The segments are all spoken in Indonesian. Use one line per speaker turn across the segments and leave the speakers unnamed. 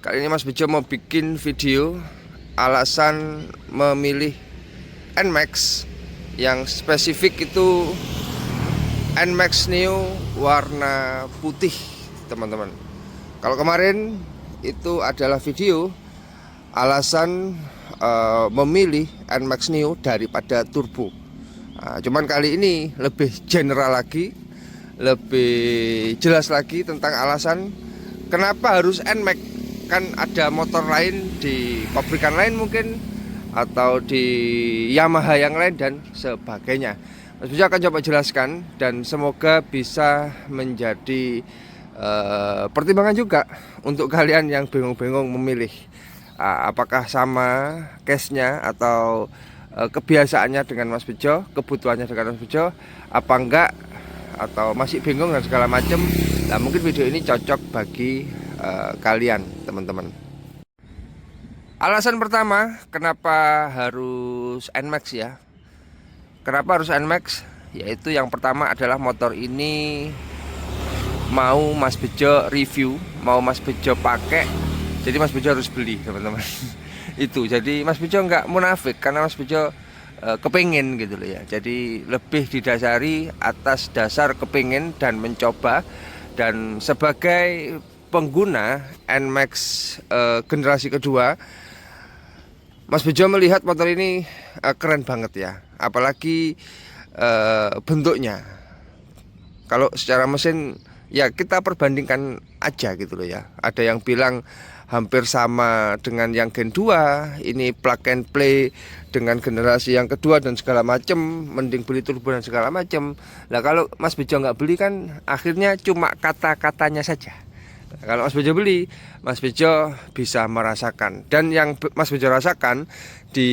Kali ini Mas Bejo mau bikin video alasan memilih NMAX yang spesifik itu NMAX Neo warna putih, teman-teman. Kalau kemarin itu adalah video alasan memilih NMAX Neo daripada turbo. Cuman kali ini lebih general lagi, lebih jelas lagi tentang alasan kenapa harus NMAX. Kan ada motor lain di pabrikan lain mungkin, atau di Yamaha yang lain dan sebagainya. Mas Bejo akan coba jelaskan dan semoga bisa menjadi pertimbangan juga untuk kalian yang bingung-bingung memilih apakah sama case-nya atau kebiasaannya dengan Mas Bejo, kebutuhannya dengan Mas Bejo, apa enggak, atau masih bingung dan segala macam. Nah, mungkin video ini cocok bagi kalian, teman-teman. Alasan pertama kenapa harus NMAX ya. Kenapa harus NMAX? Yaitu yang pertama adalah motor ini mau Mas Bejo review, mau Mas Bejo pakai. Jadi Mas Bejo harus beli, teman-teman. Itu. Jadi Mas Bejo nggak munafik karena Mas Bejo kepingin gitu loh ya. Jadi lebih didasari atas dasar kepingin dan mencoba. Dan sebagai pengguna NMAX generasi kedua, Mas Bejo melihat motor ini keren banget ya. Apalagi bentuknya. Kalau secara mesin ya kita perbandingkan aja gitu loh ya. Ada yang bilang hampir sama dengan yang Gen 2, ini plug and play dengan generasi yang kedua dan segala macem, mending beli turbo dan segala macem. Nah kalau Mas Bejo nggak beli kan akhirnya cuma kata-katanya saja. Nah, kalau Mas Bejo beli, Mas Bejo bisa merasakan. Dan yang Mas Bejo rasakan di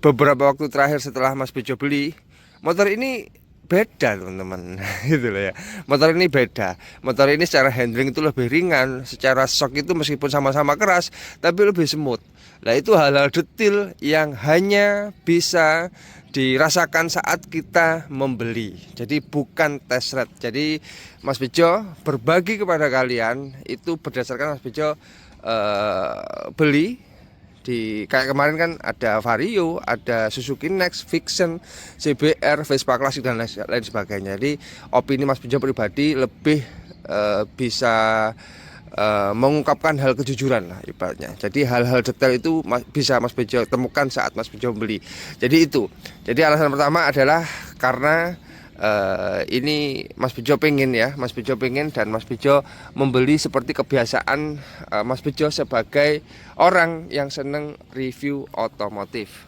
beberapa waktu terakhir setelah Mas Bejo beli, motor ini beda, teman-teman. Gitu loh ya. Motor ini beda. Motor ini secara handling itu lebih ringan, secara shock itu meskipun sama-sama keras tapi lebih smooth. Nah, itu hal-hal detail yang hanya bisa dirasakan saat kita membeli. Jadi bukan test ride. Jadi Mas Bejo berbagi kepada kalian itu berdasarkan Mas Bejo beli. Kayak kemarin kan ada Vario, ada Suzuki Next, Vixen, CBR, Vespa Classic dan lain sebagainya. Jadi opini Mas Bejo pribadi lebih bisa mengungkapkan hal kejujuran lah ibaratnya. Jadi hal-hal detail itu bisa Mas Bejo temukan saat Mas Bejo beli. Jadi itu. Jadi alasan pertama adalah karena ini Mas Bejo pengen ya, Mas Bejo pengen dan Mas Bejo membeli seperti kebiasaan Mas Bejo sebagai orang yang seneng review otomotif.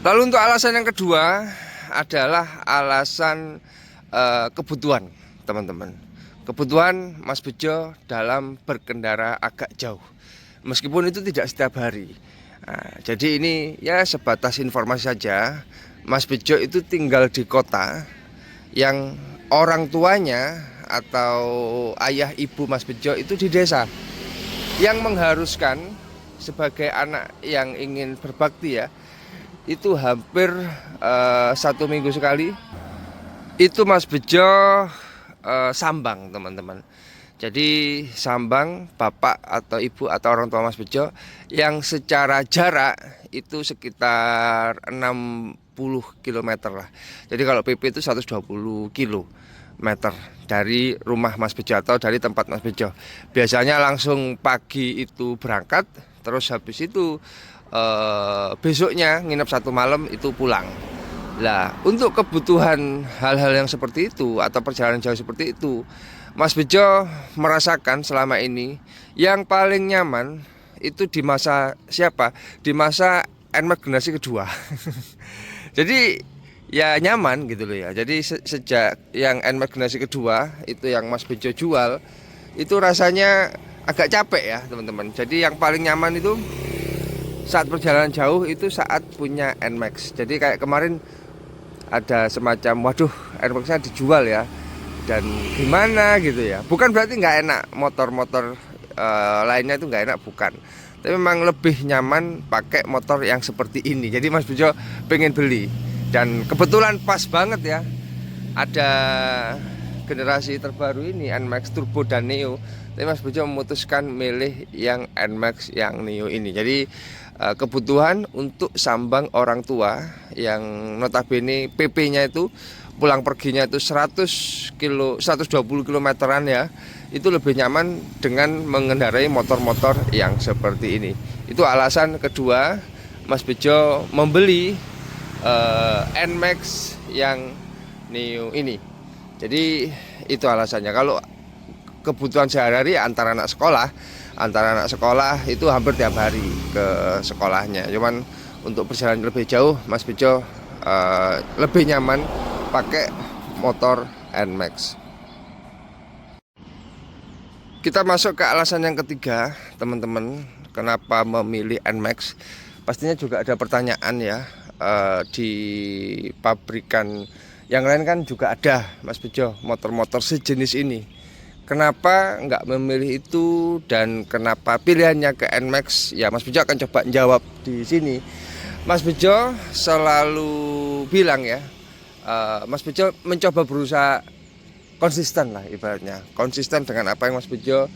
Lalu untuk alasan yang kedua adalah alasan kebutuhan, teman-teman. Kebutuhan Mas Bejo dalam berkendara agak jauh, meskipun itu tidak setiap hari. Nah, jadi ini ya sebatas informasi saja. Mas Bejo itu tinggal di kota yang orang tuanya atau ayah ibu Mas Bejo itu di desa, yang mengharuskan sebagai anak yang ingin berbakti ya, itu hampir 1 minggu sekali itu Mas Bejo sambang, teman-teman. Jadi sambang bapak atau ibu atau orang tua Mas Bejo yang secara jarak itu sekitar 60 km lah. Jadi kalau PP itu 120 km dari rumah Mas Bejo atau dari tempat Mas Bejo. Biasanya langsung pagi itu berangkat, terus habis itu besoknya nginep 1 malam itu pulang. Lah, untuk kebutuhan hal-hal yang seperti itu atau perjalanan jauh seperti itu, Mas Bejo merasakan selama ini yang paling nyaman itu di masa siapa? Di masa NMAX generasi kedua. Jadi ya nyaman gitu loh ya. Jadi sejak yang NMAX generasi kedua itu yang Mas Bejo jual, itu rasanya agak capek ya, teman-teman. Jadi yang paling nyaman itu saat perjalanan jauh itu saat punya NMAX. Jadi kayak kemarin ada semacam waduh NMAX-nya dijual ya, dan gimana gitu ya. Bukan berarti nggak enak motor-motor lainnya itu nggak enak, bukan. Tapi memang lebih nyaman pakai motor yang seperti ini. Jadi Mas Bejo pengen beli dan kebetulan pas banget ya, ada generasi terbaru ini NMAX Turbo dan Neo. Tapi Mas Bejo memutuskan milih yang NMAX yang Neo ini. Jadi kebutuhan untuk sambang orang tua yang notabene PP-nya itu pulang perginya itu 100 kilo 120 kilometeran ya, itu lebih nyaman dengan mengendarai motor-motor yang seperti ini. Itu alasan kedua Mas Bejo membeli NMAX yang Neo ini. Jadi itu alasannya. Kalau kebutuhan sehari-hari antara anak sekolah itu hampir tiap hari ke sekolahnya. Cuman untuk perjalanan lebih jauh Mas Bejo lebih nyaman pakai motor NMAX. Kita masuk ke alasan yang ketiga, teman-teman, kenapa memilih NMAX. Pastinya juga ada pertanyaan ya, di pabrikan yang lain kan juga ada Mas Bejo motor-motor sejenis ini. Kenapa nggak memilih itu dan kenapa pilihannya ke NMAX? Ya Mas Bejo akan coba jawab di sini. Mas Bejo selalu bilang ya, Mas Bejo mencoba berusaha konsisten lah ibaratnya, konsisten dengan apa yang Mas Bejo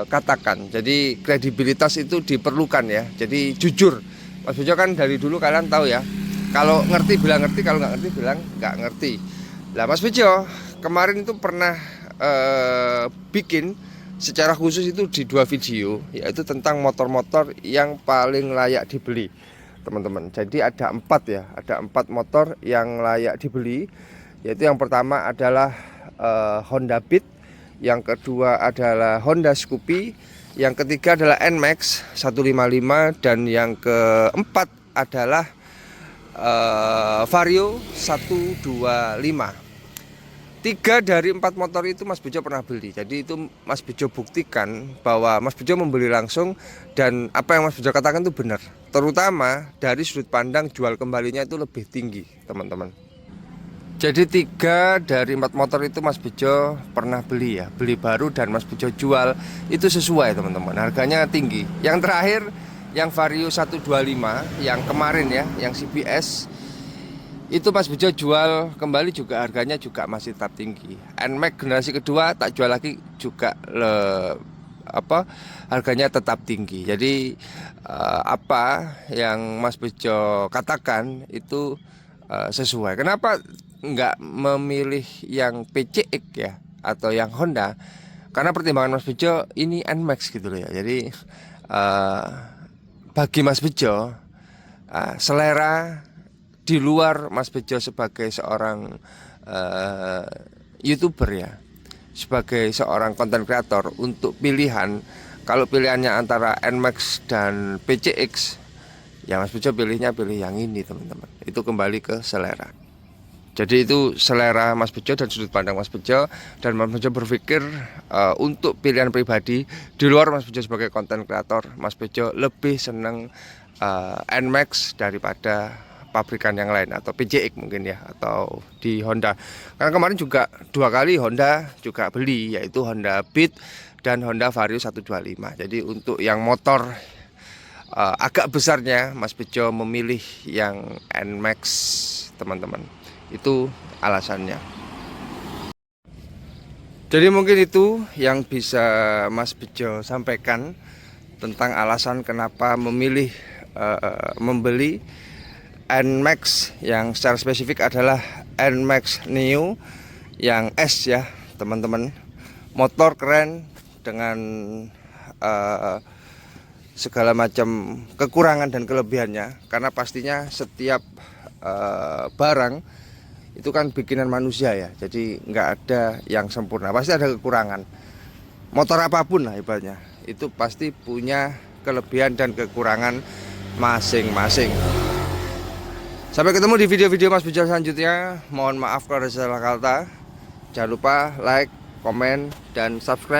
katakan. Jadi kredibilitas itu diperlukan ya. Jadi jujur, Mas Bejo kan dari dulu kalian tahu ya, kalau ngerti bilang ngerti, kalau nggak ngerti bilang nggak ngerti. Lah Mas Bejo kemarin itu pernah bikin secara khusus itu di 2 video, yaitu tentang motor-motor yang paling layak dibeli, teman-teman. Jadi ada 4 ya, ada 4 motor yang layak dibeli, yaitu yang pertama adalah Honda Beat, yang kedua adalah Honda Scoopy, yang ketiga adalah NMAX 155, dan yang keempat adalah Vario 125. 3 dari 4 motor itu Mas Bejo pernah beli. Jadi itu Mas Bejo buktikan bahwa Mas Bejo membeli langsung, dan apa yang Mas Bejo katakan itu benar. Terutama dari sudut pandang jual kembalinya itu lebih tinggi, teman-teman. Jadi 3 dari 4 motor itu Mas Bejo pernah beli ya, beli baru dan Mas Bejo jual itu sesuai, teman-teman. Harganya tinggi. Yang terakhir yang Vario 125 yang kemarin ya, yang CBS, itu Mas Bejo jual kembali juga harganya juga masih tetap tinggi. NMAX generasi kedua tak jual lagi juga harganya tetap tinggi. Jadi apa yang Mas Bejo katakan itu sesuai. Kenapa nggak memilih yang PCX ya atau yang Honda? Karena pertimbangan Mas Bejo ini NMAX gitu loh ya. Jadi bagi Mas Bejo selera di luar Mas Bejo sebagai seorang YouTuber ya, sebagai seorang konten kreator, untuk pilihan, kalau pilihannya antara NMAX dan PCX, ya Mas Bejo pilih yang ini, teman-teman. Itu kembali ke selera. Jadi itu selera Mas Bejo dan sudut pandang Mas Bejo, dan Mas Bejo berpikir untuk pilihan pribadi di luar Mas Bejo sebagai konten kreator, Mas Bejo lebih seneng NMAX daripada pabrikan yang lain atau PCX mungkin ya, atau di Honda. Karena kemarin juga 2 kali Honda juga beli, yaitu Honda Beat dan Honda Vario 125. Jadi untuk yang motor agak besarnya Mas Bejo memilih yang NMAX, teman-teman. Itu alasannya. Jadi mungkin itu yang bisa Mas Bejo sampaikan tentang alasan kenapa memilih membeli NMAX yang secara spesifik adalah NMAX Neo yang S ya, teman-teman. Motor keren dengan segala macam kekurangan dan kelebihannya, karena pastinya setiap barang itu kan bikinan manusia ya, jadi nggak ada yang sempurna, pasti ada kekurangan. Motor apapun lah ibaratnya, itu pasti punya kelebihan dan kekurangan masing-masing. Sampai ketemu di video-video Mas Bejo selanjutnya. Mohon maaf kalau ada salah kata. Jangan lupa like, komen, dan subscribe